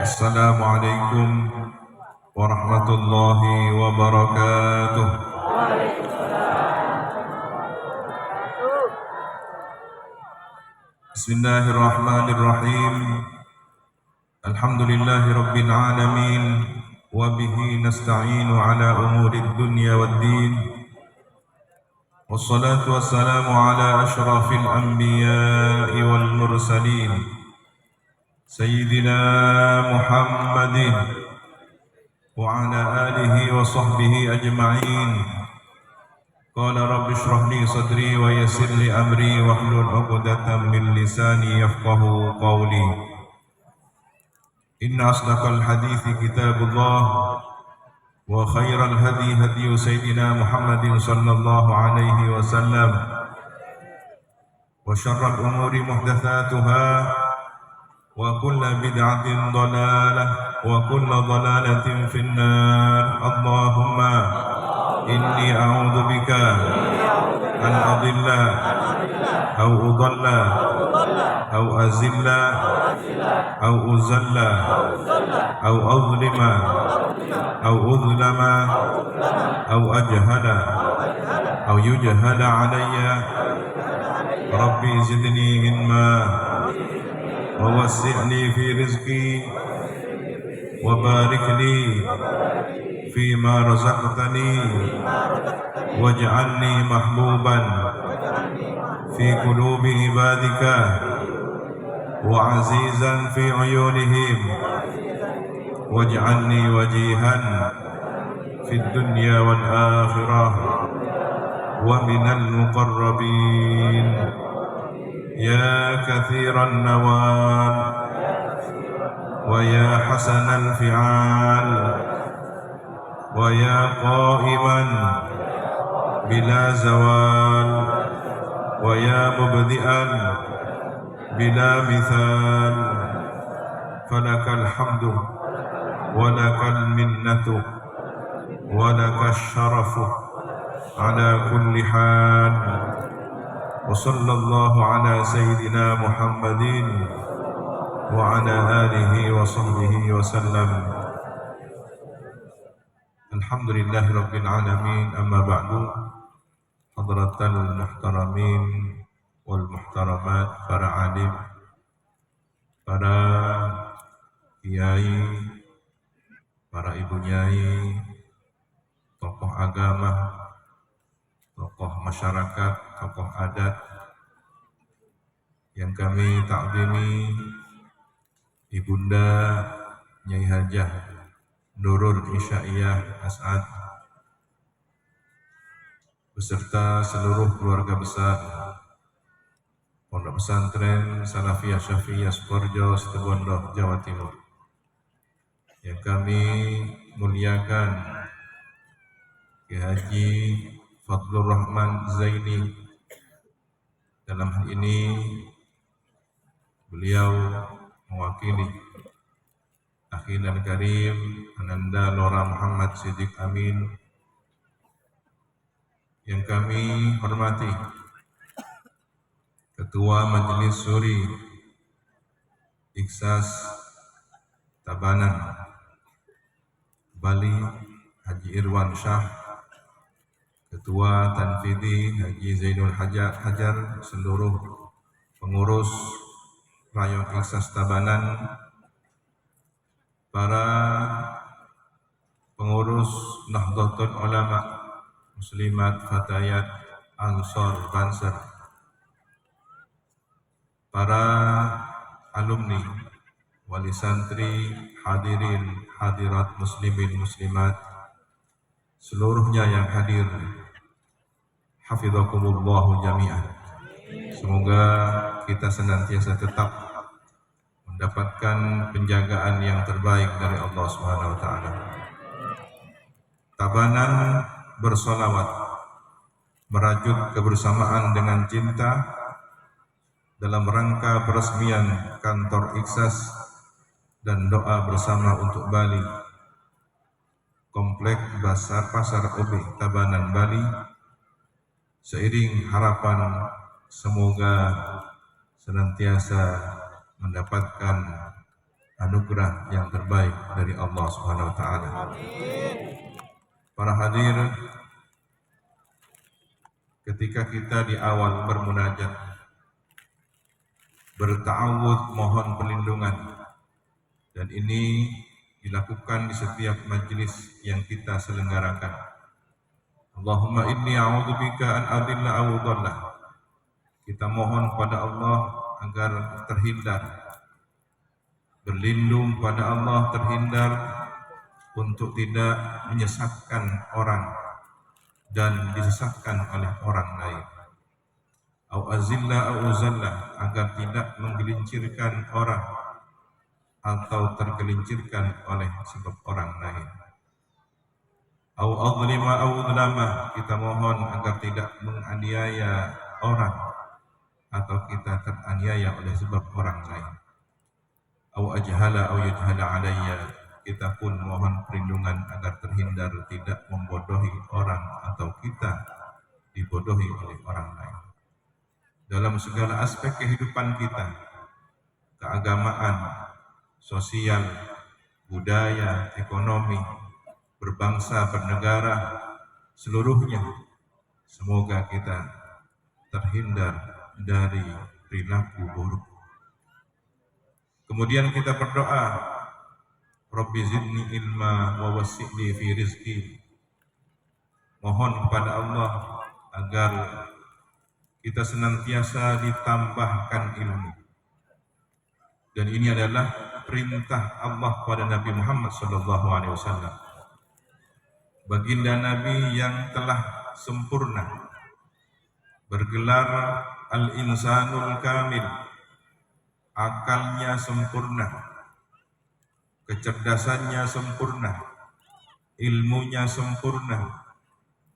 Assalamualaikum warahmatullahi wabarakatuh. Bismillahirrahmanirrahim. Alhamdulillahi rabbil alamin. Wa bihi nasta'inu ala umurid dunya waddin. Wassalatu wassalamu ala ashrafil anbiya'i wal mursalin Sayyidina Muhammadin wa ala alihi wa sahbihi ajma'in. Qala rabbi shrah li sadri wa yassir li amri wahlul 'uqdatam min lisani yafqahu qawli. Inna asdaqal hadithi kitabullah wa khairal hadi hadi sayyidina Muhammadin sallallahu alaihi wasallam wa syarral umuri muhdatsatuha wa kullu bid'atin dhalalah wa kullu dhalalatin finnar. Allahumma inni a'udzu bika an adilla aw udalla aw azilla aw uzalla aw azlima aw udlama aw ajhala aw yujhala alayya. Rabbi zidni ilma ووسعني في رزقي وبارك لي فيما رزقتني واجعلني محبوبا في قلوب عبادك وعزيزا في عيونهم واجعلني وجيها في الدنيا والآخرة ومن المقربين يا كثير النوال ويا حسن الفعال ويا قائما بلا زوال ويا مبدئا بلا مثال. فلك الحمد ولك المنة ولك الشرف على كل حال. وصلى الله على سيدنا محمد وعلى آله وصحبه وسلم. الحمد لله رب العالمين. أما بعد، حضرة المحترمين والمحترمات, para alim, para kiai, para ibu nyai, tokoh agama, tokoh masyarakat, tokoh adat yang kami takzimi, Ibunda Nyai Hajah Nurul Isyaiyah As'ad beserta seluruh keluarga besar Pondok Pesantren Salafiyah Syafi'iyah Sukoharjo, Situbondo, Jawa Timur, yang kami muliakan Kiai Haji Fadlur Rahman Zaini. Dalam hal ini beliau mewakili Akhi dan Karim Ananda Lora Muhammad Siddiq Amin, yang kami hormati Ketua Majelis Suri Iksas Tabanan Bali Haji Irwan Shah, Ketua Tanfidi Haji Zainul Hajar, seluruh pengurus Rayon Iksas Tabanan, para pengurus Nahdlatul Ulama, Muslimat, Fatayat, Ansor, Banser, para alumni, wali santri, hadirin, hadirat, muslimin, muslimat, seluruhnya yang hadir, hafizakumullahu jami'an. Semoga kita senantiasa tetap mendapatkan penjagaan yang terbaik dari Allah Subhanahu wa taala. Tabanan bersolawat, merajut kebersamaan dengan cinta dalam rangka peresmian kantor Iksas dan doa bersama untuk Bali, Komplek Pasar OB Tabanan Bali, seiring harapan semoga senantiasa mendapatkan anugerah yang terbaik dari Allah Subhanahu wa taala. Para hadirin, ketika kita di awal bermunajat, berta'awudz, mohon perlindungan, dan ini dilakukan di setiap majlis yang kita selenggarakan. Allahumma inni a'udzubika an adilla aw dhalla. Kita mohon pada Allah agar terhindar, berlindung pada Allah, terhindar untuk tidak menyesatkan orang dan disesatkan oleh orang lain. Au azilla au uzalla, agar tidak menggelincirkan orang atau tergelincirkan oleh sebab orang lain. Au adlima au udlama, kita mohon agar tidak menganiaya orang atau kita teraniaya oleh sebab orang lain. Au ajhala au yujhala alayya, kita pun mohon perlindungan agar terhindar tidak membodohi orang atau kita dibodohi oleh orang lain. Dalam segala aspek kehidupan kita, keagamaan, sosial, budaya, ekonomi, berbangsa, bernegara, seluruhnya, semoga kita terhindar dari perilaku buruk. Kemudian kita berdoa, Rabbi zidni ilma wa wasi'li fi rizki. Mohon kepada Allah agar kita senantiasa ditambahkan ilmu. Dan ini adalah perintah Allah kepada Nabi Muhammad SAW. Baginda Nabi yang telah sempurna, bergelar Al-Insanul Kamil, akalnya sempurna, kecerdasannya sempurna, ilmunya sempurna,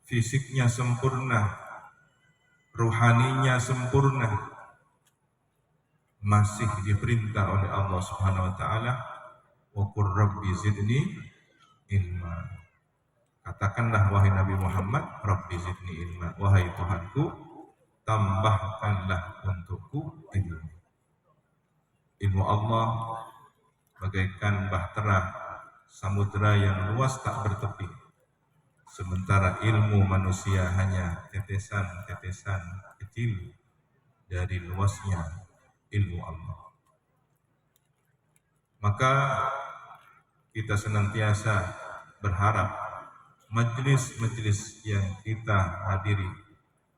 fisiknya sempurna, ruhaninya sempurna, masih diperintah oleh Allah Subhanahu wa taala, wa qur rabbi zidni ilma. Katakanlah wahai Nabi Muhammad, Rabbi zidni ilma, wahai Tuhanku, tambahkanlah untukku ilmu. Ilmu Allah bagaikan bahtera samudera yang luas tak bertepi, sementara ilmu manusia hanya tetesan-tetesan kecil dari luasnya ilmu Allah. Maka kita senantiasa berharap majelis-majelis yang kita hadiri,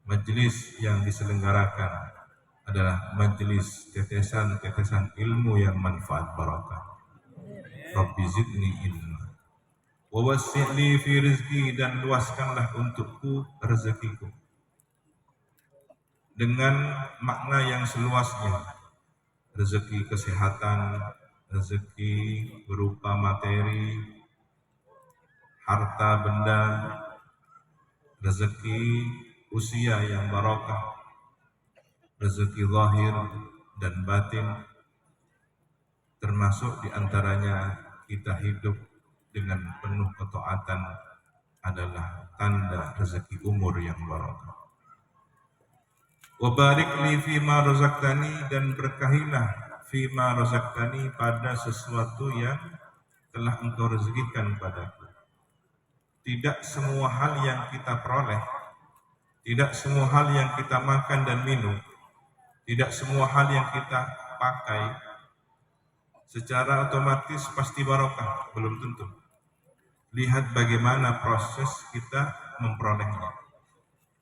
majelis yang diselenggarakan adalah majelis tetesan-tetesan ilmu yang manfaat barakah. Rabbi zidni ilma wa wasi'li fi rizki, dan luaskanlah untukku rezekiku. Dengan makna yang seluasnya, rezeki kesehatan, rezeki berupa materi, harta benda, rezeki usia yang barokah, rezeki zahir dan batin, termasuk diantaranya kita hidup dengan penuh ketaatan adalah tanda rezeki umur yang barokah. Wa barik li fima razaqtani, dan berkahilah fima razaqtani, pada sesuatu yang telah Engkau rezekikan padaku. Tidak semua hal yang kita peroleh, tidak semua hal yang kita makan dan minum, tidak semua hal yang kita pakai secara otomatis pasti barokah, belum tentu. Lihat bagaimana proses kita memperolehnya.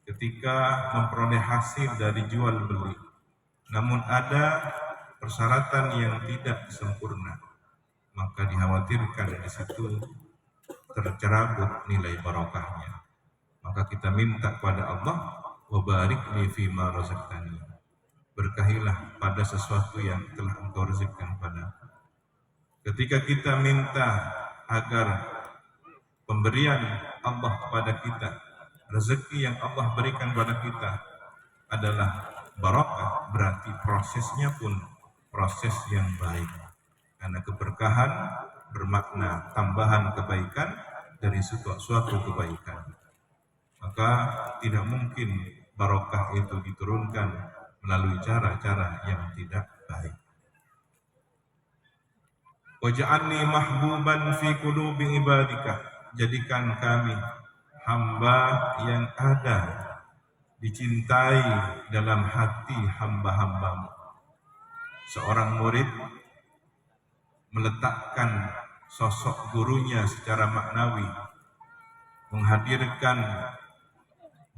Ketika memperoleh hasil dari jual beli, namun ada persyaratan yang tidak sempurna, maka dikhawatirkan di situ tercerabut nilai barokahnya. Maka kita minta kepada Allah, wa barik li fima razaqtani, berkahilah pada sesuatu yang telah Engkau rezekikan padaku. Ketika kita minta agar pemberian Allah kepada kita, rezeki yang Allah berikan kepada kita adalah barokah, berarti prosesnya pun proses yang baik. Karena keberkahan bermakna tambahan kebaikan dari suatu kebaikan. Maka tidak mungkin barokah itu diturunkan melalui cara-cara yang tidak baik. Waj'alni mahbuban fi qulubi ibadika. Jadikan kami hamba yang ada dicintai dalam hati hamba-hambamu. Seorang murid meletakkan sosok gurunya secara maknawi, menghadirkan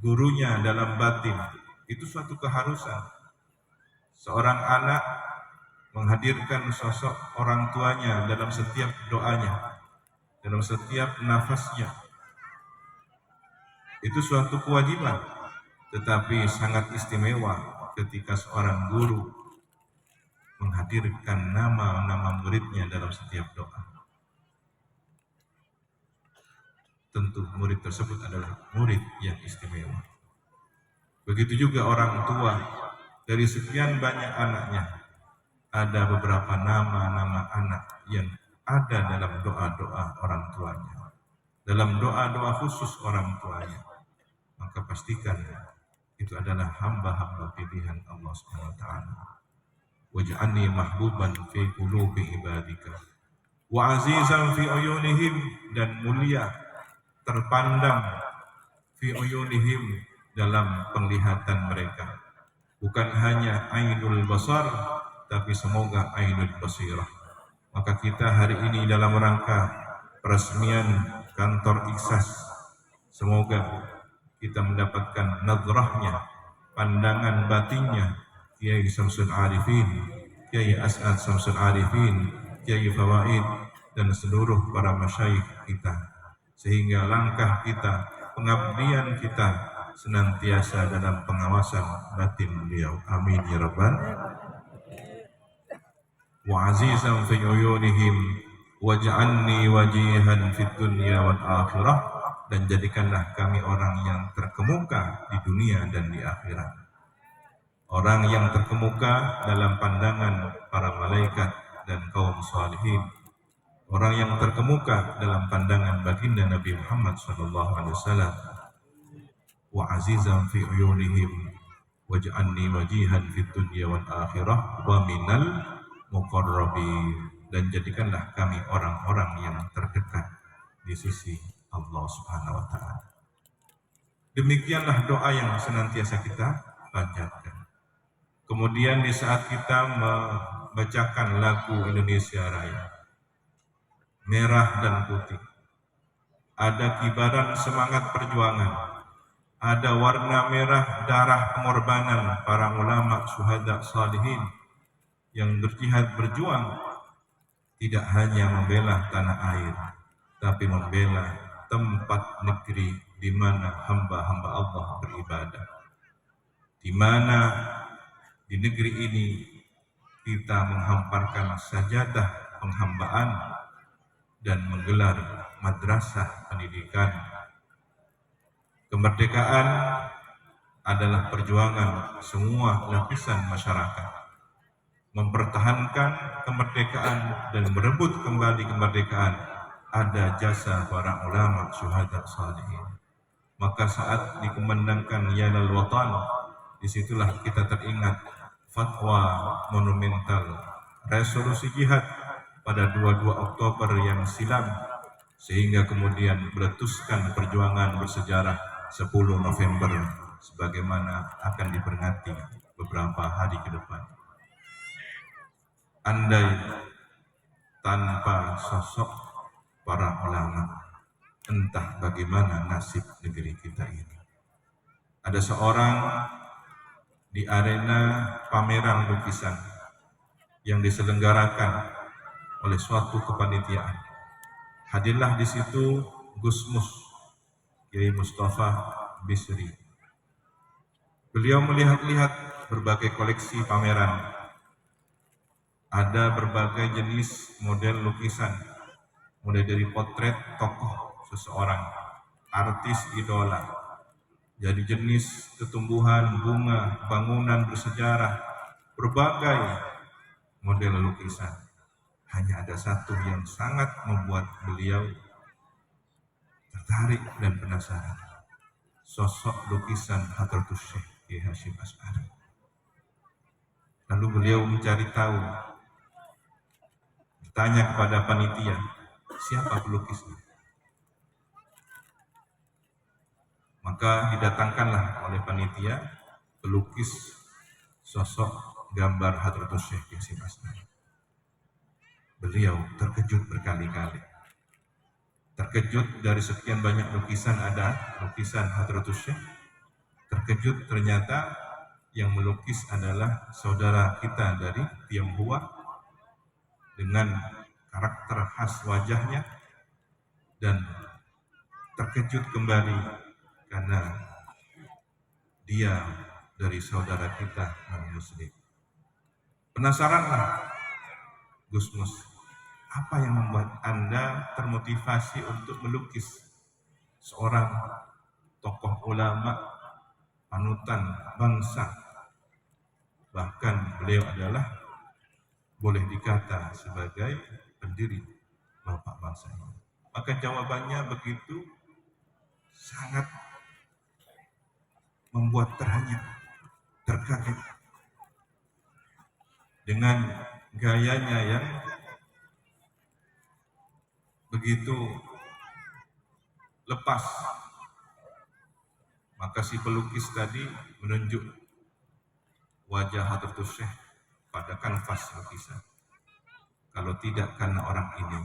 gurunya dalam batin, itu suatu keharusan. Seorang anak menghadirkan sosok orang tuanya dalam setiap doanya, dalam setiap nafasnya, itu suatu kewajiban. Tetapi sangat istimewa ketika seorang guru menghadirkan nama-nama muridnya dalam setiap doa. Tentu murid tersebut adalah murid yang istimewa. Begitu juga orang tua, dari sekian banyak anaknya, ada beberapa nama-nama anak yang ada dalam doa-doa orang tuanya, dalam doa-doa khusus orang tuanya. Maka pastikan itu adalah hamba-hamba pilihan Allah Subhanahu wa taala. Waj'alni mahbuban fi qulubi ibadika wa azizan fi uyunihim, dan mulia terpandang fi uyunihim, dalam penglihatan mereka. Bukan hanya ainul basar, tapi semoga ainul basirah. Maka kita hari ini dalam rangka peresmian kantor Iksas, semoga kita mendapatkan nadrahnya, pandangan batinnya Kiai Samsul Arifin, Kiai As'ad Samsul Arifin, Kiai Fawaid, dan seluruh para masyayikh kita, sehingga langkah kita, pengabdian kita senantiasa dalam pengawasan batin beliau. Amin ya rabbal. Wa azizan fi uyunihim waj'alni wajihan fid dunya wal akhirah, dan jadikanlah kami orang yang terkemuka di dunia dan di akhirat. Orang yang terkemuka dalam pandangan para malaikat dan kaum salihin. Orang yang terkemuka dalam pandangan baginda Nabi Muhammad SAW. Wa azizan fi uyunihim waj'alni wajihan fid dunya wal akhirah wa minal muqarrabin, dan jadikanlah kami orang-orang yang terdekat di sisi Allah Subhanahu wa taala. Demikianlah doa yang senantiasa kita panjatkan. Kemudian di saat kita membacakan lagu Indonesia Raya, merah dan putih, ada kibaran semangat perjuangan, ada warna merah darah pengorbanan para ulama syuhada salihin yang berjihad berjuang, tidak hanya membela tanah air, tapi membela tempat negeri di mana hamba-hamba Allah beribadah, di mana di negeri ini kita menghamparkan sajadah penghambaan dan menggelar madrasah pendidikan. Kemerdekaan adalah perjuangan semua lapisan masyarakat. Mempertahankan kemerdekaan dan merebut kembali kemerdekaan ada jasa para ulama syuhada salihin. Maka saat dikumandangkan Yalal Watan, disitulah kita teringat fatwa monumental resolusi jihad pada 22 Oktober yang silam, sehingga kemudian meletuskan perjuangan bersejarah 10 November sebagaimana akan diperingati beberapa hari ke depan. Andai tanpa sosok para ulama, entah bagaimana nasib negeri kita ini. Ada seorang di arena pameran lukisan yang diselenggarakan oleh suatu kepanitiaan. Hadirlah di situ Gus Mus, Kiai Mustafa Bisri. Beliau melihat-lihat berbagai koleksi pameran. Ada berbagai jenis model lukisan, mulai dari potret tokoh seseorang, artis idola, jadi jenis tumbuhan, bunga, bangunan bersejarah, berbagai model lukisan. Hanya ada satu yang sangat membuat beliau tertarik dan penasaran. Sosok lukisan Hadratus Syekh Kiai Hasyim Asy'ari. Lalu beliau mencari tahu bertanya kepada panitia, siapa pelukisnya? Maka didatangkanlah oleh panitia pelukis sosok gambar Hadratus Syekh Yasin As'ari. Beliau terkejut berkali-kali. Terkejut dari sekian banyak lukisan, ada lukisan Hadratus Syekh. Terkejut ternyata yang melukis adalah saudara kita dari Tionghoa dengan karakter khas wajahnya, dan terkejut kembali karena dia dari saudara kita non-muslim. Penasaranlah Gus Mus, apa yang membuat Anda termotivasi untuk melukis seorang tokoh ulama, panutan bangsa, bahkan beliau adalah boleh dikata sebagai pendiri bapak bangsa ini? Maka jawabannya begitu sangat membuat terhanyut, terkaget dengan gayanya yang begitu lepas. Maka si pelukis tadi menunjuk wajah Hadratus Syekh pada kanvas lukisan. Kalau tidak karena orang ini,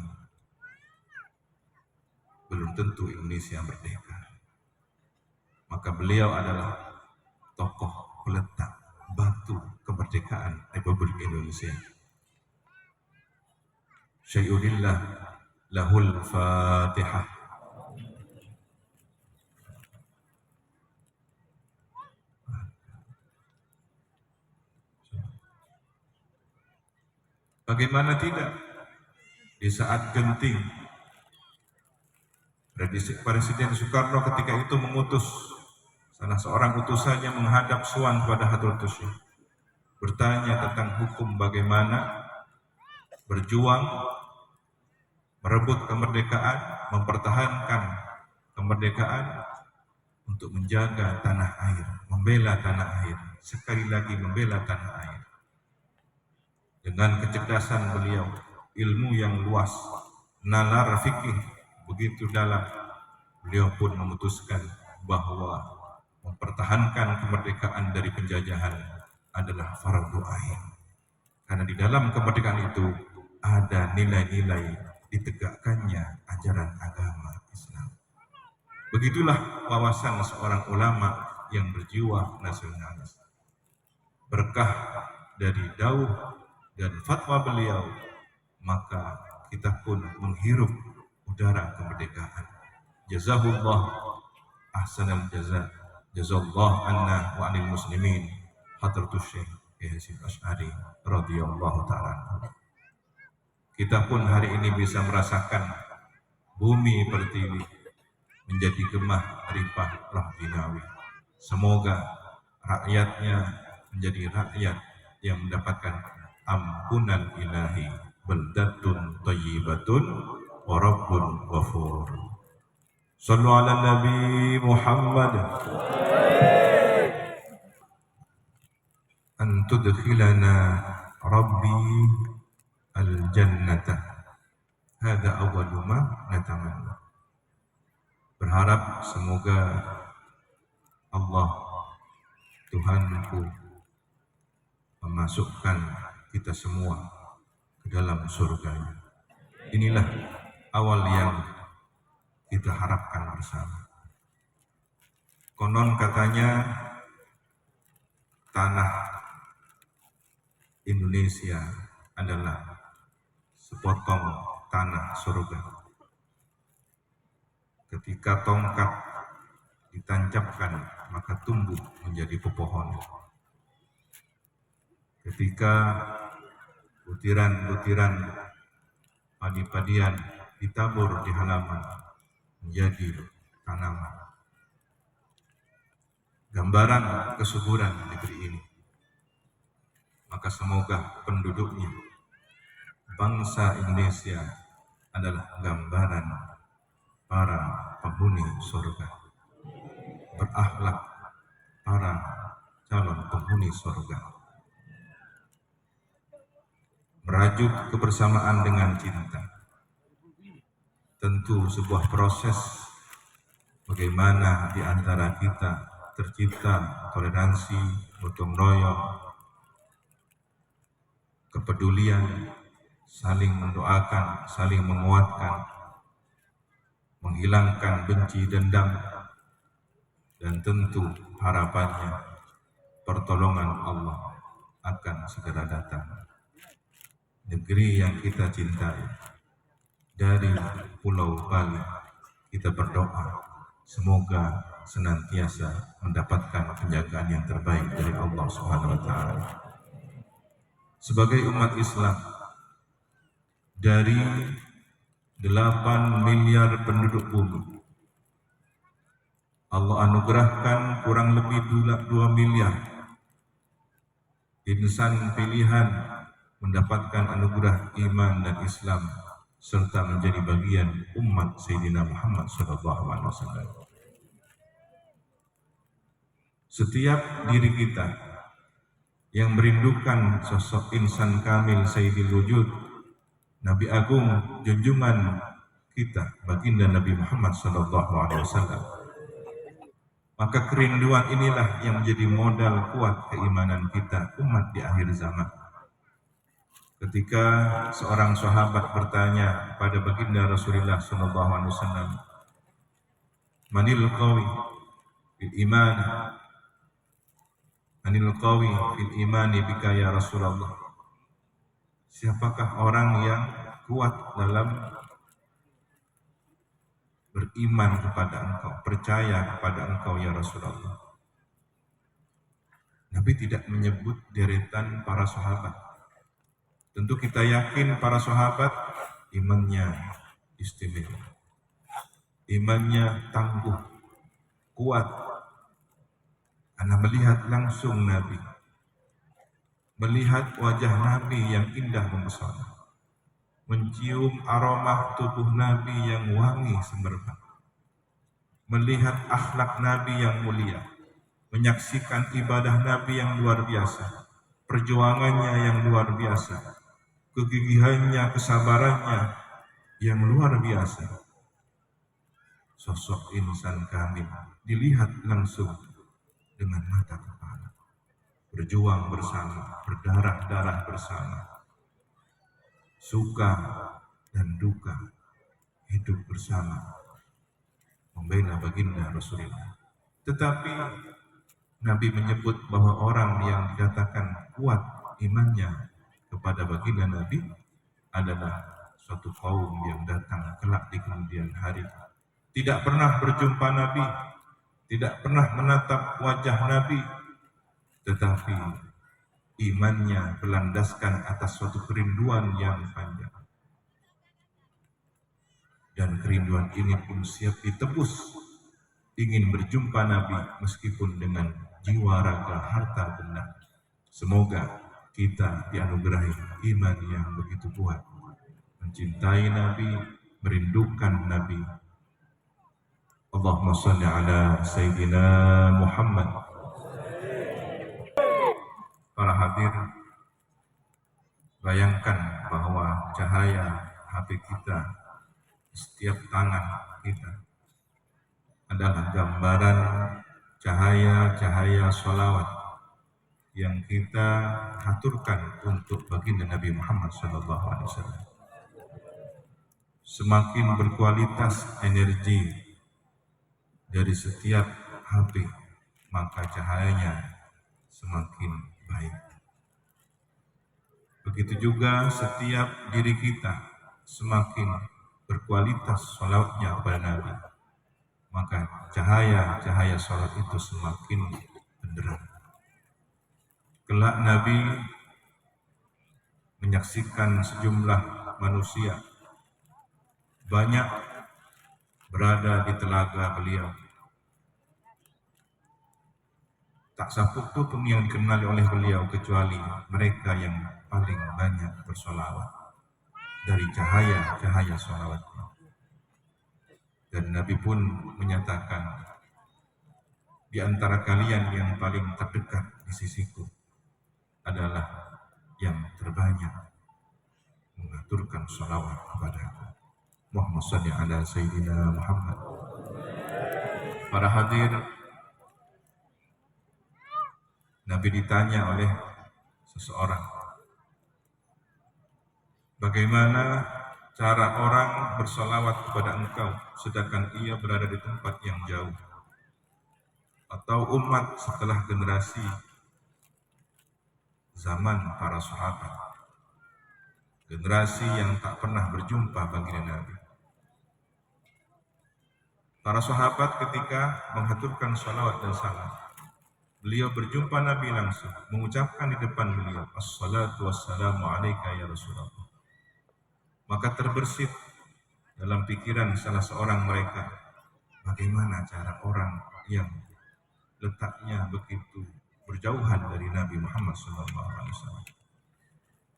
belum tentu Indonesia merdeka. Maka beliau adalah tokoh peletak batu kemerdekaan Republik Indonesia. Syai'ulillah lahul Fatihah. Bagaimana tidak? Di saat genting, Presiden Soekarno ketika itu mengutus salah seorang utusannya menghadap Suwan pada Hadratus Syekh, bertanya tentang hukum bagaimana berjuang, merebut kemerdekaan, mempertahankan kemerdekaan untuk menjaga tanah air, membela tanah air, sekali lagi membela tanah air. Dengan kecerdasan beliau, ilmu yang luas, nalar fikih begitu dalam, beliau pun memutuskan bahwa mempertahankan kemerdekaan dari penjajahan adalah fardu ain. Karena di dalam kemerdekaan itu ada nilai-nilai ditegakkannya ajaran agama Islam. Begitulah wawasan seorang ulama yang berjiwa nasionalis. Berkah dari dauh dan fatwa beliau, maka kita pun menghirup udara kemerdekaan. Jazahullah ahsanal jaza, jazallah anna wa anil muslimin Hadratus Syekh Yasin As'ari radhiyallahu ta'ala. Kita pun hari ini bisa merasakan bumi pertiwi menjadi gemah ripah Rabbinawi. Semoga rakyatnya menjadi rakyat yang mendapatkan ampunan ilahi, baldatun thayyibatun wa rabbun ghafur. Sallu ala Nabi Muhammad. An tudkhilana Rabbi al-jannata. Hada awwalu ma natamanna. Berharap semoga Allah Tuhanku memasukkan kita semua ke dalam surga. Inilah awal yang kita harapkan bersama. Konon katanya tanah Indonesia adalah sepotong tanah surga. Ketika tongkat ditancapkan, maka tumbuh menjadi pepohonan. Ketika butiran-butiran padi-padian ditabur di halaman, menjadi tanaman. Gambaran kesuburan negeri ini. Maka semoga penduduknya, bangsa Indonesia adalah gambaran para penghuni surga, berakhlak para calon penghuni surga. merajuk kebersamaan dengan cinta. Tentu sebuah proses bagaimana di antara kita tercipta toleransi, gotong royong, kepedulian, saling mendoakan, saling menguatkan, menghilangkan benci dendam, dan tentu harapannya pertolongan Allah akan segera datang. Negeri yang kita cintai, dari Pulau Bali, kita berdoa semoga senantiasa mendapatkan penjagaan yang terbaik dari Allah Subhanahu wa taala. Sebagai umat Islam, dari 8 miliar penduduk bumi, Allah anugerahkan kurang lebih 2 miliar insan pilihan mendapatkan anugerah iman dan Islam serta menjadi bagian umat Sayyidina Muhammad SAW. Setiap diri kita yang merindukan sosok insan kamil Sayyidil Wujud, Nabi Agung junjungan kita, baginda Nabi Muhammad SAW, maka kerinduan inilah yang menjadi modal kuat keimanan kita umat di akhir zaman. Ketika seorang sahabat bertanya pada baginda Rasulullah SAW, Manil qawi fil iman, Manil qawi fil imani bika ya Rasulullah. Siapakah orang yang kuat dalam beriman kepada engkau, percaya kepada engkau ya Rasulullah? Nabi tidak menyebut deretan para sahabat. Tentu kita yakin para sahabat imannya istimewa, imannya tangguh, kuat, karena melihat langsung Nabi, melihat wajah Nabi yang indah mempesona, mencium aroma tubuh Nabi yang wangi semerbak, melihat akhlak Nabi yang mulia, menyaksikan ibadah Nabi yang luar biasa, perjuangannya yang luar biasa, kegigihannya, kesabarannya yang luar biasa. Sosok insan kamil dilihat langsung dengan mata kepala, berjuang bersama, berdarah-darah bersama, suka dan duka hidup bersama, membela baginda Rasulullah. Tetapi Nabi menyebut bahwa orang yang dikatakan kuat imannya kepada baginda Nabi adalah suatu kaum yang datang kelak di kemudian hari, tidak pernah berjumpa Nabi, tidak pernah menatap wajah Nabi, tetapi imannya berlandaskan atas suatu kerinduan yang panjang. Dan kerinduan ini pun siap ditebus, ingin berjumpa Nabi meskipun dengan jiwa, raga, harta, benda. Semoga kita dianugerahi iman yang begitu kuat, mencintai Nabi, merindukan Nabi. Allahumma salli ala Sayyidina Muhammad. Para hadirin, bayangkan bahwa cahaya HP kita, setiap tangan kita adalah gambaran cahaya-cahaya sholawat yang kita haturkan untuk baginda Nabi Muhammad SAW. Semakin berkualitas energi dari setiap HP, maka cahayanya semakin baik. Begitu juga setiap diri kita semakin berkualitas sholawatnya kepada Nabi, maka cahaya-cahaya sholat itu semakin benderang. Kelak Nabi menyaksikan sejumlah manusia banyak berada di telaga beliau. Tak satu pun yang dikenali oleh beliau kecuali mereka yang paling banyak bersolawat dari cahaya-cahaya solawatnya. Dan Nabi pun menyatakan, di antara kalian yang paling terdekat di sisiku adalah yang terbanyak mengaturkan salawat kepadaku. Muhammad salli ala Sayyidina Muhammad. Para hadir, Nabi ditanya oleh seseorang, bagaimana cara orang bersalawat kepada engkau sedangkan ia berada di tempat yang jauh? Atau umat setelah generasi zaman para sahabat, generasi yang tak pernah berjumpa baginda Nabi. Para sahabat ketika mengaturkan salawat dan salam, beliau berjumpa Nabi langsung, mengucapkan di depan beliau, Assalatu wassalamu alaika ya Rasulullah. Maka terbersit dalam pikiran salah seorang mereka, bagaimana cara orang yang letaknya begitu berjauhan dari Nabi Muhammad SAW,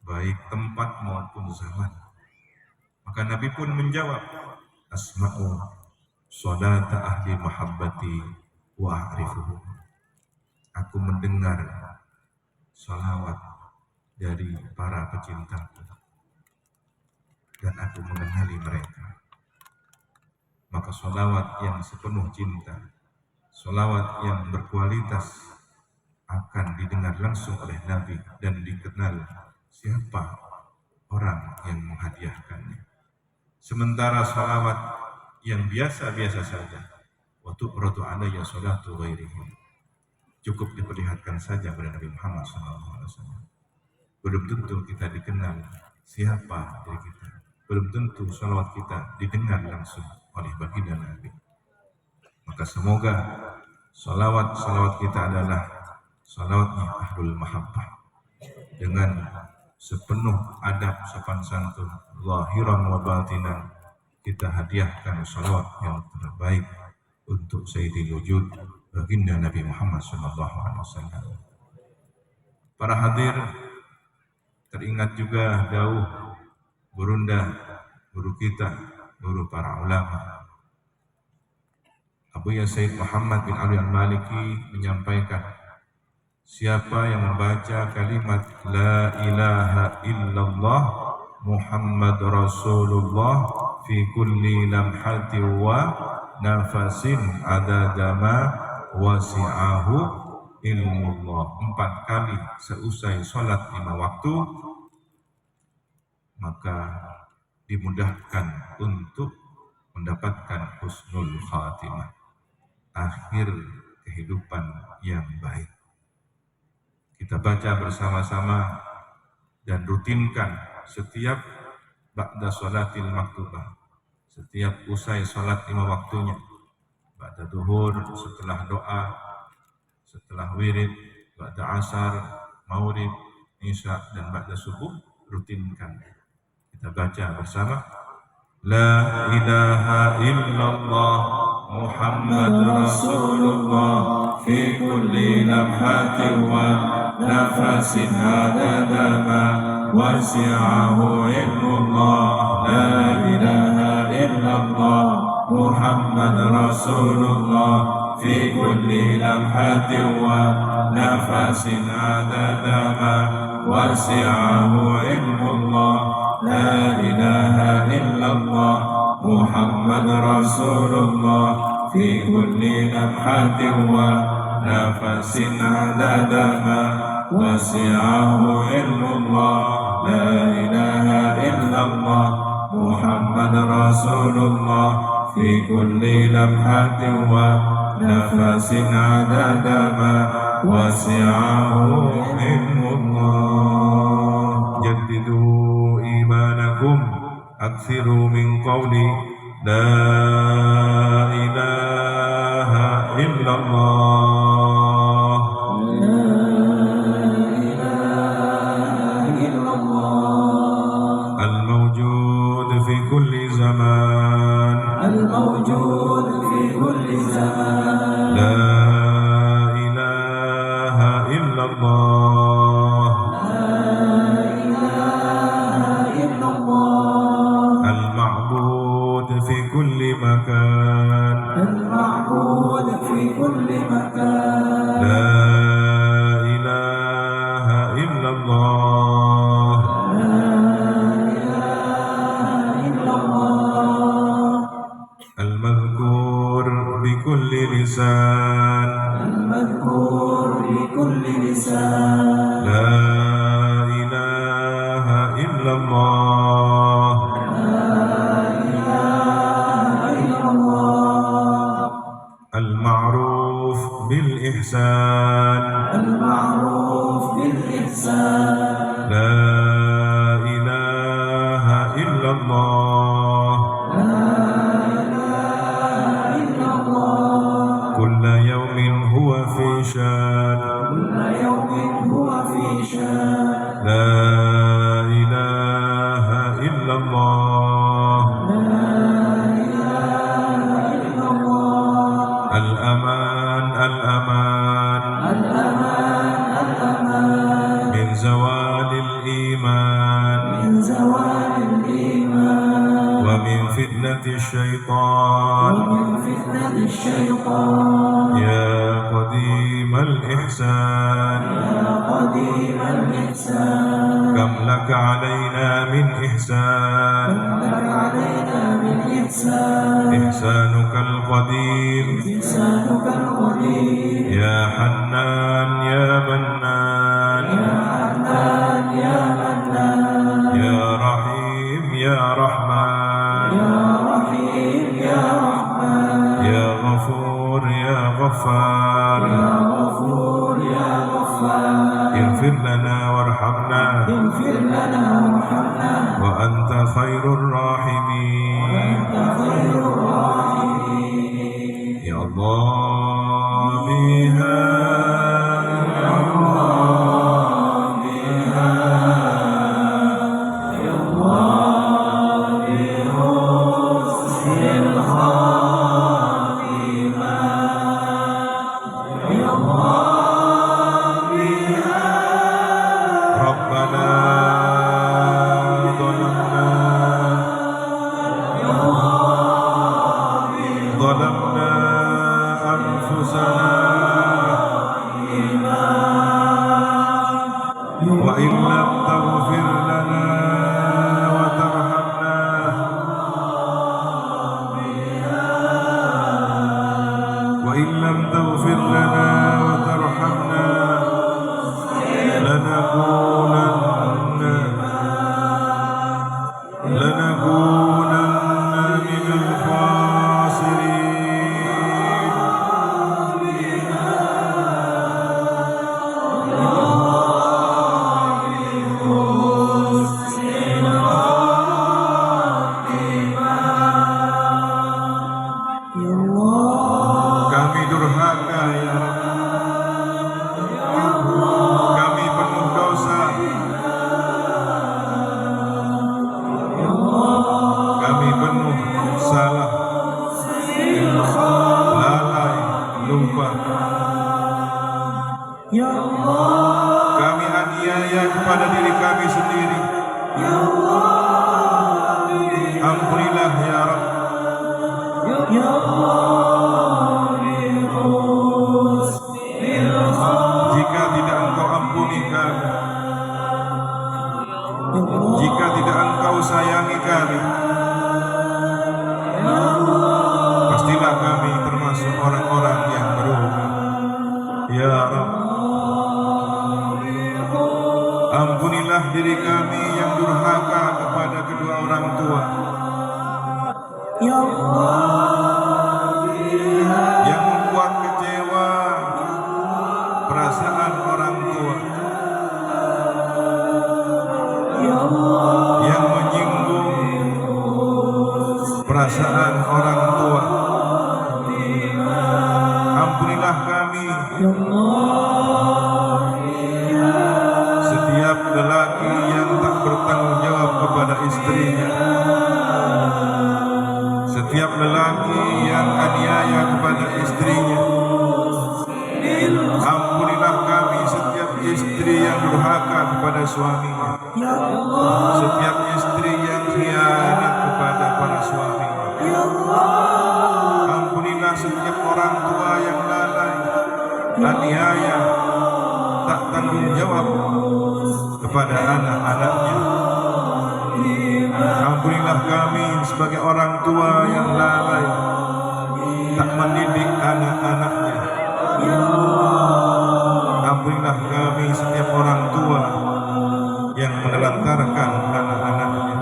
baik tempat maupun zaman. Maka Nabi pun menjawab, Asma'u salata ahli mahabbati wa a'rifuhu. Aku mendengar salawat dari para pecintaku dan aku mengenali mereka. Maka salawat yang sepenuh cinta, salawat yang berkualitas akan didengar langsung oleh Nabi dan dikenal siapa orang yang menghadiahkannya. Sementara salawat yang biasa-biasa saja, wa tu'radu alayya salatu ghairihi, cukup diperlihatkan saja kepada Nabi Muhammad SAW. Belum tentu kita dikenal siapa diri kita. Belum tentu salawat kita didengar langsung oleh baginda Nabi. Maka semoga salawat kita adalah salawatnya ahlul mahabbah, dengan sepenuh adab sopan santun, zahiran wa batinan, kita hadiahkan salawat yang terbaik untuk Sayyidil Wujud baginda Nabi Muhammad SAW. Para hadir, teringat juga dawuh Burunda, guru kita, guru para ulama, Abu Sayyid Muhammad bin Ali al-Maliki menyampaikan, siapa yang membaca kalimat La ilaha illallah Muhammad Rasulullah fi kulli lamhati wa nafasin adadama wasi'ahu ilmullah, 4 kali seusai sholat 5 waktu, maka dimudahkan untuk mendapatkan husnul khatimah, akhir kehidupan yang baik. Kita baca bersama-sama dan rutinkan setiap ba'da sholatil maktubah, setiap usai sholat 5 waktunya, ba'da duhur, setelah doa, setelah wirid, ba'da asar, maghrib, isya, dan ba'da subuh, rutinkan. Kita baca bersama, La ilaha illallah Muhammad Rasulullah fi kulli lamhatin wa nafasin adadama wasi'ahu ilmullah. La ilaha illallah Muhammad Rasulullah fi kulli lamhatin wa nafasin adadama wasi'ahu ilmullah. La ilaha illallah Muhammad Rasulullah fi kulli lamhatin wa nafasin adadama wasi'ahu ilmullah. La ilaha illallah Muhammad Rasulullah fi kulli lamhatin wa nafasin adadama wasi'ahu ilmullah. Jaddidu imanakum aksiru min qawli La ilaha illallah. La ilaha illallah. Al-mawjud fi kulli zaman. Al-mawjud fi kulli zaman. La ilaha illallah. مكان. المعبود في كل مكان. لا إله إلا الله. لا إله لسان لا إله إلا الله المعروف بالإحسان لا إله إلا الله كل يوم هو في شان لا إله إلا الله الأمان الأمان من زوال الإيمان ومن فتنة الشيطان يا قديم الإحسان كم لك علينا من إحسان إحسانك القديم يا حنان يا منان يا رحيم يا رحمن يا غفور يا غفار اغفر لنا وارحمنا وأنت خير الراحمين يا الله بها ظلمنا أنفسنا وإن لم تغفر لنا وترحمنا وإن لم تغفر لنا وترحمنا لنكونن من الخاسرين Kami durhaka ya Rabb, kami penuh dosa, kami penuh salah, lalai, lupa. Kami aniaya kepada diri kami sendiri. Ampunilah ya Rabb. Jika tidak Engkau ampuni kami, jika tidak Engkau sayangi kami, pastilah kami termasuk orang-orang yang merugi. Ya Rabb, ampunilah diri kami yang durhaka kepada kedua orang tua, yang membuat kecewa perasaan orang tua, yang menyinggung perasaan orang tua. Ampunilah kami. Setiap lelaki yang tak bertanggung jawab kepada istrinya, setiap lelaki yang aniaya kepada istrinya, ampunilah kami. Setiap istri yang durhaka kepada suaminya, setiap istri yang khianat kepada para suaminya, ampunilah setiap orang tua yang lalai, aniaya, tak tanggung jawab kepada anak-anaknya. Ampunilah kami sebagai orang tua yang lalai, tak mendidik anak-anaknya. Ampunilah kami setiap orang tua yang menelantarkan anak-anaknya.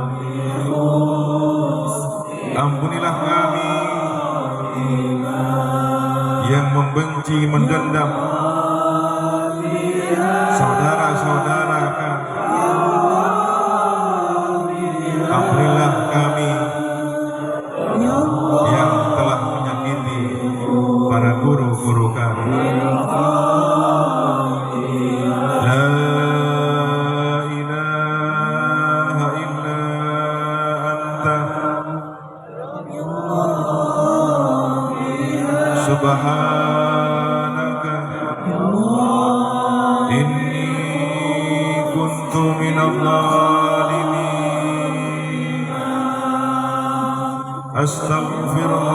Ampunilah kami yang membenci, mendendam saudara-saudara kami. Ampunilah kami yang telah menyakiti para guru-guru kami. La ilaha illa anta subhanaka inni kuntu minadh dhalimin. Astaghfirullah,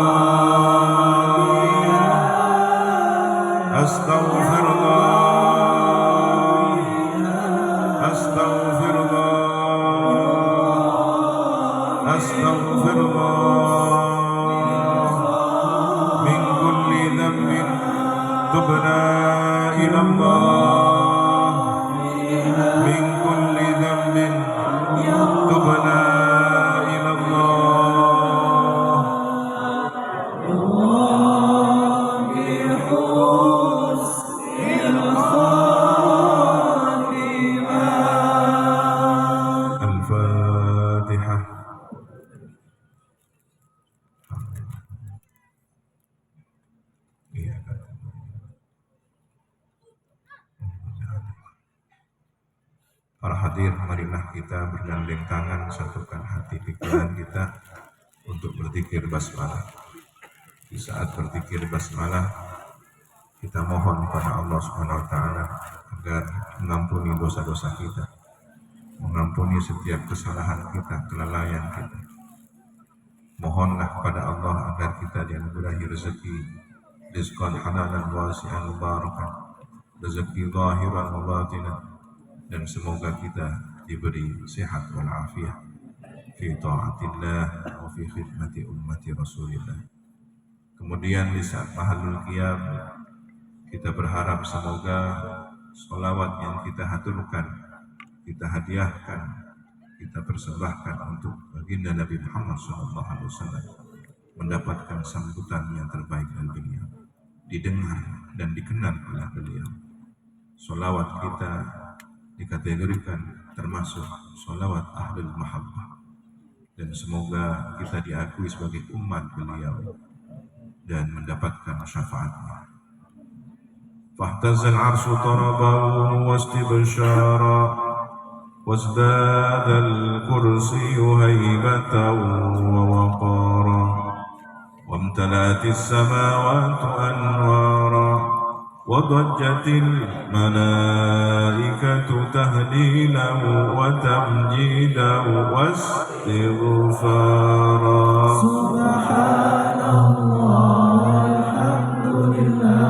astaghfirullah, astaghfirullah, astaghfirullah. Min kulli dhanbin tubna ila Allah. Min kulli dhanbin tubna ila Allah. Al-Fatihah. Iya. Para hadir, marilah kita bergandeng tangan, satukan hati pikiran kita untuk berzikir basmalah. Di saat berzikir basmalah, kita mohon kepada Allah Subhanahu wa taala agar mengampuni dosa-dosa kita, mengampuni setiap kesalahan kita, kelalaian kita. Mohonlah kepada Allah agar kita dianugerahi rezeki, rizqan halalan wasi'an mubarakan, rezeki zahiran wa batinan, dan semoga kita diberi sehat wal afiat fi ta'atillah wa fi khidmati ummati Rasulillah. Kemudian di saat mahalul qiyam, kita berharap semoga sholawat yang kita haturkan, kita hadiahkan, kita persembahkan untuk baginda Nabi Muhammad SAW mendapatkan sambutan yang terbaik dari beliau, didengar dan dikenal oleh beliau. Sholawat kita dikategorikan termasuk sholawat ahlul mahabbah, dan semoga kita diakui sebagai umat beliau dan mendapatkan syafaatnya. Fahtazal arshu tarabahu wastibshara wasdadal kursiyu haybatan wa waqara wamtalatis samawatu anwara wadajjatil malaikatu tahlilahu wa tamjidahu wastighfara. Subhanallah walhamdulillah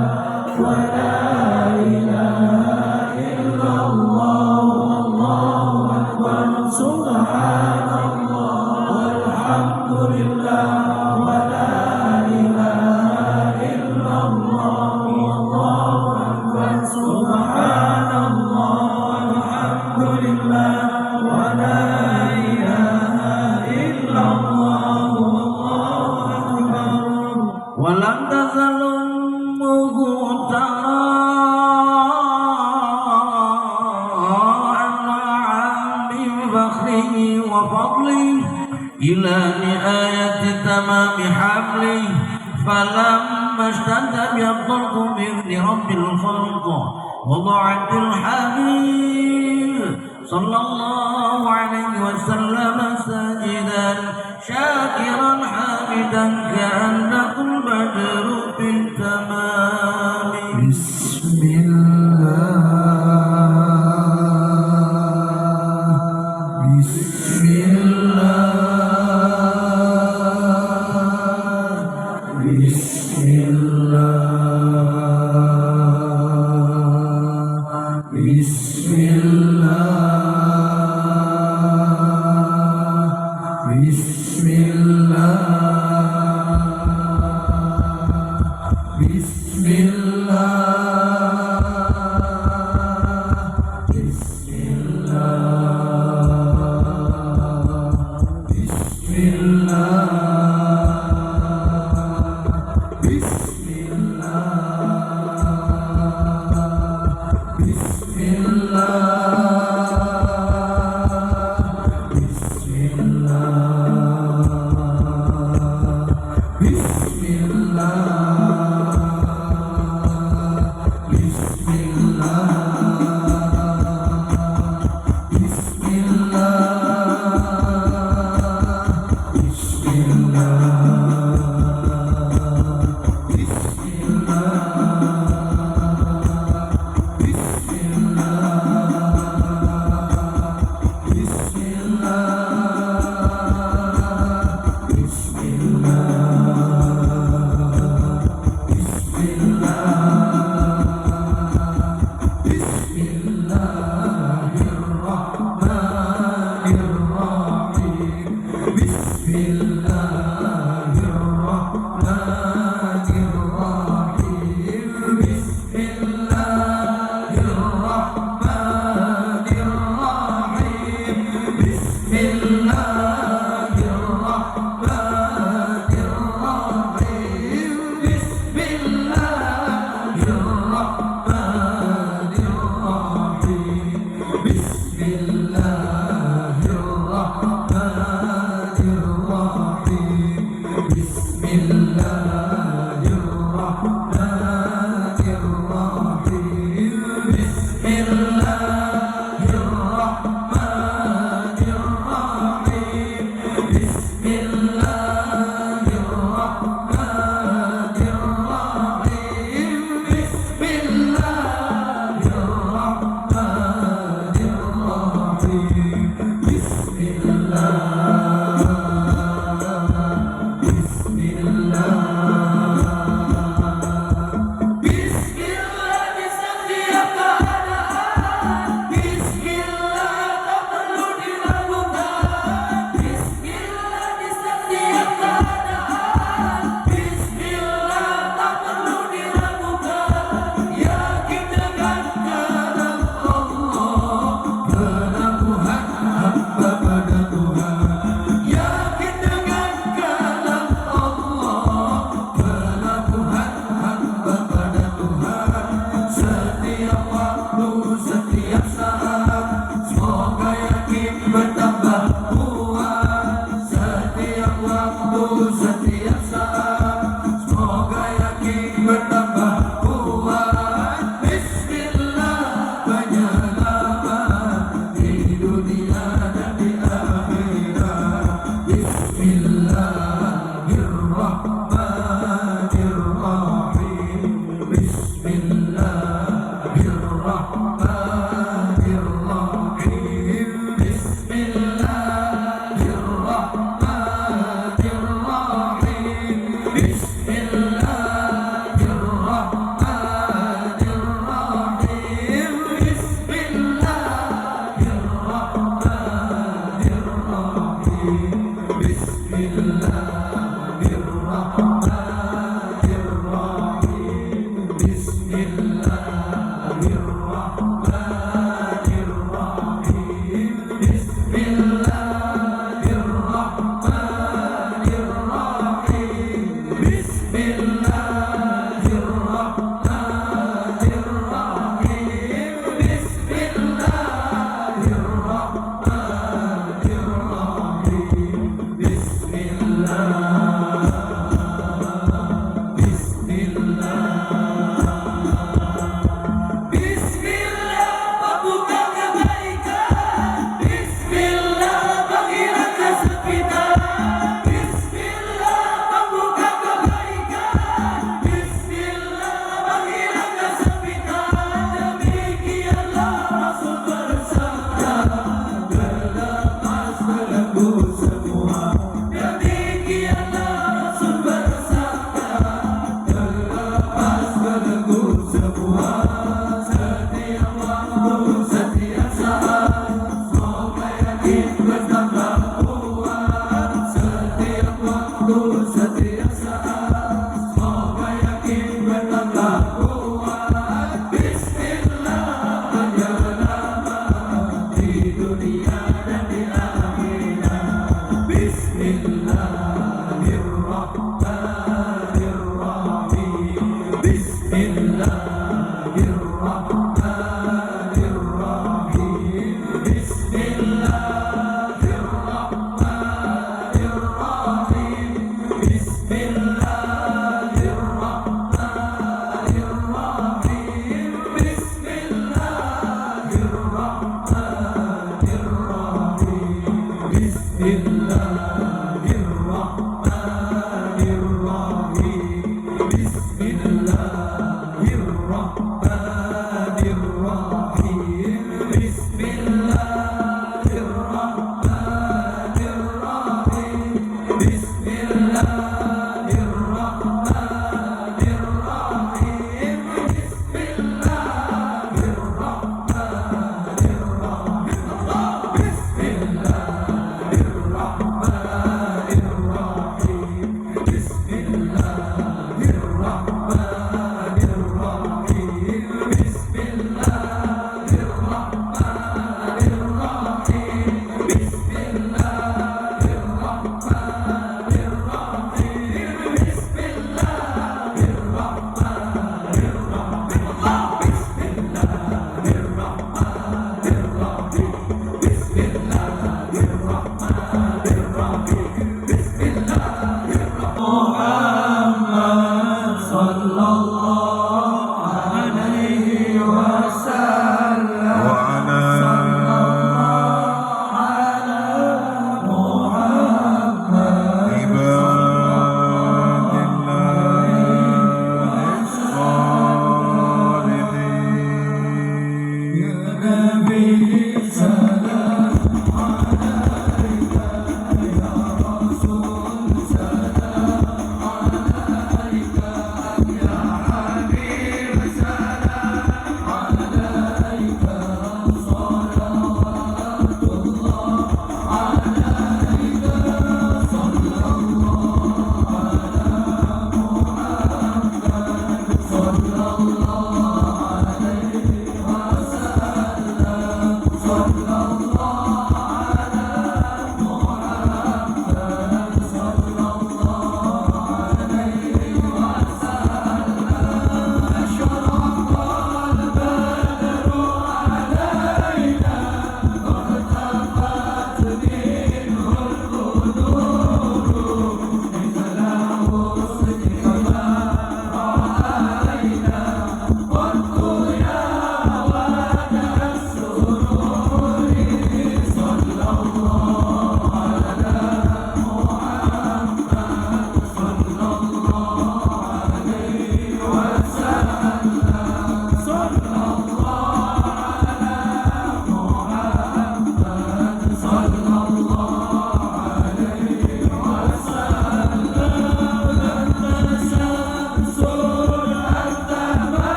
wa la ilaha illallah wallahu akbar. Subhanallah walhamdulillah wa la ilaha illallah wallahu akbar. Subhanallah walhamdulillah wa la ilaha illallah wallahu akbar. Walam tazalum إلى نهاية تمام حبله فلما اشتد بالضرب بإذن رب الخلق وضعت الحبيب صلى الله عليه وسلم ساجدا شاكرا حامدا كأن البدر في التمام. بسم الله بسم الله بسم الله بسم الله بسم الله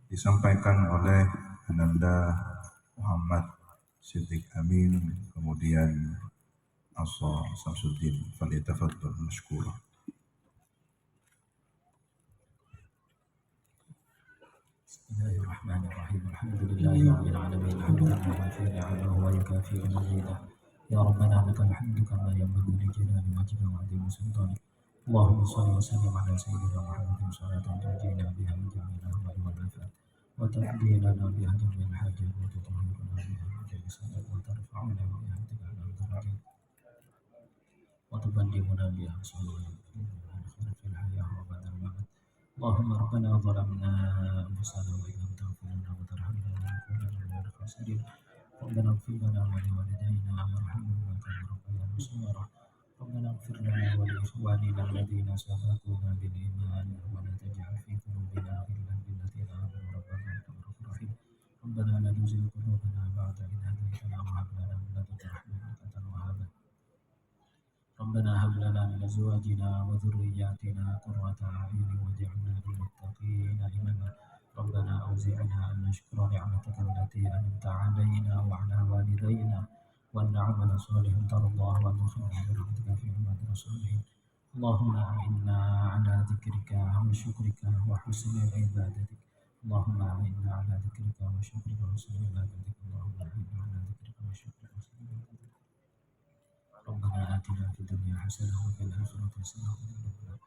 disampaikan oleh Ananda Muhammad Siddiq Amin, kemudian Asa Samsuddin. Falyatafaddal mashkura. Bismillahirrahmanirrahim. Alhamdulillahi rabbil alamin. Hamdan yuwafi ni'amahu wa yukafi mazidah. Ya Rabbana lakal hamdu kama yanbaghi li jalali wajhika wa 'azimi sultanik. Allahumma shalli wa sallim ala sayyidina Muhammadin salatan tunjina biha min jami'il ahwali wal afat wa taqdi lana biha jami'al hajat wa tutahhiruna biha min jami'is sayyi'at wa tarfa'una biha ila darajat wa tuballighuna biha sallallahu fil hayah wa ba'dal mamat. اللهم ربنا ظلمنا أنفسنا وإن لم تغفر لنا وترحمنا لنكونن من الخاسرين. ربنا اغفر لنا ولوالدينا وارحمهما كما ربيانا صغيرا. ربنا اغفر لنا ولإخواننا الذين سبقونا بالإيمان ولا تجعل في قلوبنا غلا للذين آمنوا ربنا إنك رؤوف رحيم. ربنا لا تزغ قلوبنا بعد إذ هديتنا وهب لنا من لدنك رحمة إنك أنت الوهاب. ربنا هب لنا من أزواجنا وذرياتنا قرة أعين واجعلنا للمتقين إماما. ربنا أوزعنا أن نشكر نعمتك التي أنعمت علينا وعلى والدينا وأن نعمل صالحا ترضاه وأن ندخلنا برحمتك في عباد الصالحين. اللهم أعنا على ذكرك وشكرك وحسن عبادتك. اللهم أعنا على ذكرك وشكرك وحسن عبادتك. اللهم أعنا على ذكرك وشكرك وحسن عبادتك. ربنا آتنا في الدنيا حسنة وفي الآخرة حسنة وقنا عذاب النار.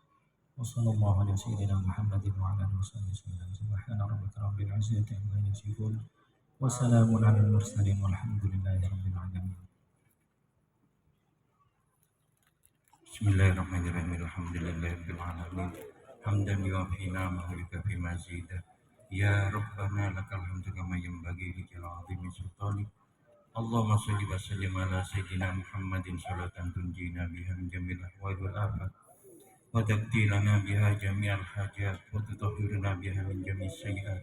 وصلى الله على سيدنا محمد وعلى آله وصحبه وسلم. سبحان ربك رب العزة عما يصفون وسلام على المرسلين والحمد لله رب العالمين. Bismillahirrahmanirrahim. Alhamdulillahirabbil alamin. Hamdan yuwafi ni'amahu wa yukafi mazidah. Ya Rabbana lakal hamdu kama yanbaghi li jalali 'azimi sultanik. Allahumma shalli wa sallim ala sayyidina Muhammadin salatan tunjina biha min jamil ahwal wal afat wa taqdi lana biha jami'al hajat wa tutahhiruna biha min jami'is sayyi'at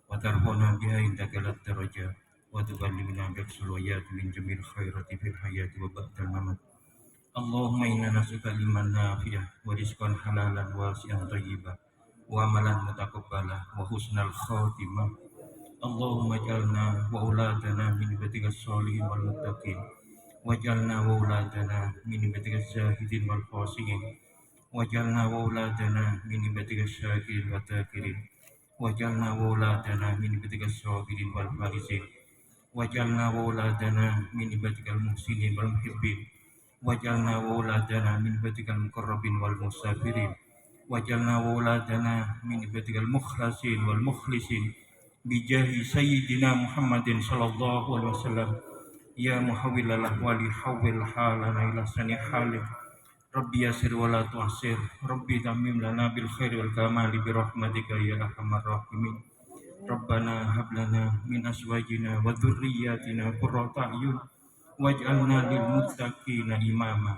wa tarfa'una biha indaka lat darajat wa tuballighuna bi aqsal min jamil khairati fil hayati wa ba'dal mamat. Allahumma inna nas'aluka ilman nafi'ah wa rizqan halalan wasi'an thayyiban wa amalan mutaqabbalah wa husnal khatimah. Allahumma ij'alna wa auladana min ibadika sholihin wal muttaqin waj'alna wa auladana min ibadika zahidin wal khashiyin waj'alna wa auladana min ibadika syakirin wa takirin waj'alna wa auladana min ibadika sabirin wal faizin waj'alna wa auladana min ibadika muhsinin wal muhibbin waj'alna wa auladana min ibadika muqarrabin wal musafirin waj'alna wa auladana min ibadika mukhlasin wal mukhlisin bijahi sayyidina Muhammadin sallallahu alaihi wasallam. Ya muhawwilal ahwali hawwil halana ila sani halih. Rabbi yasir wa la tu'sir. Rabbi tamim lana bil khairi wal kamali bi rahmatika ya arhamar rahimin. Rabbana hab lana min azwajina wa dhurriyyatina qurrata a'yun waj'alna lil muttaqina imama.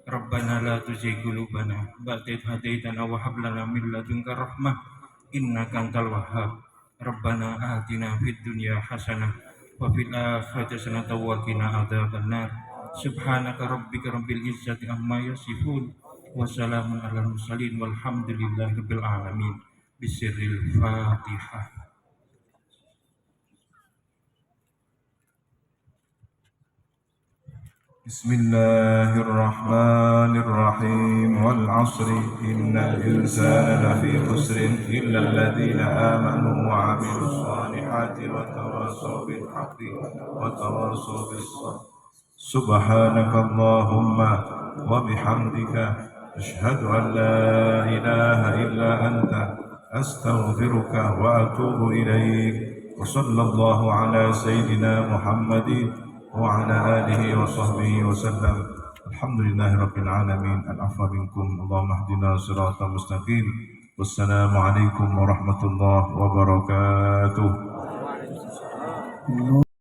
Rabbana la tuzigh qulubana ba'da idh hadaitana wa hab lana min ladunka rahmah innaka antal wahhab. Rabbana atina fid dunya hasanah wa fil akhirati hasanah wa qina adzabannar. Subhanaka rabbika rabbil izzati amma yasifun wa salamun alal mursalin walhamdulillahi rabbil alamin. Bisirril Fatihah. بسم الله الرحمن الرحيم والعصر إن الإنسان لفي خسر إلا الذين آمنوا وعملوا الصالحات وتواصوا بالحق وتواصوا بالصبر. سبحانك اللهم وبحمدك أشهد أن لا إله إلا أنت أستغفرك وأتوب إليك. وصلى الله على سيدنا محمد وعلى آله وصحبه وسلم. الحمد لله رب العالمين. العفو منكم. اللهم اهدنا صراطا مستقيم. والسلام عليكم ورحمة الله وبركاته.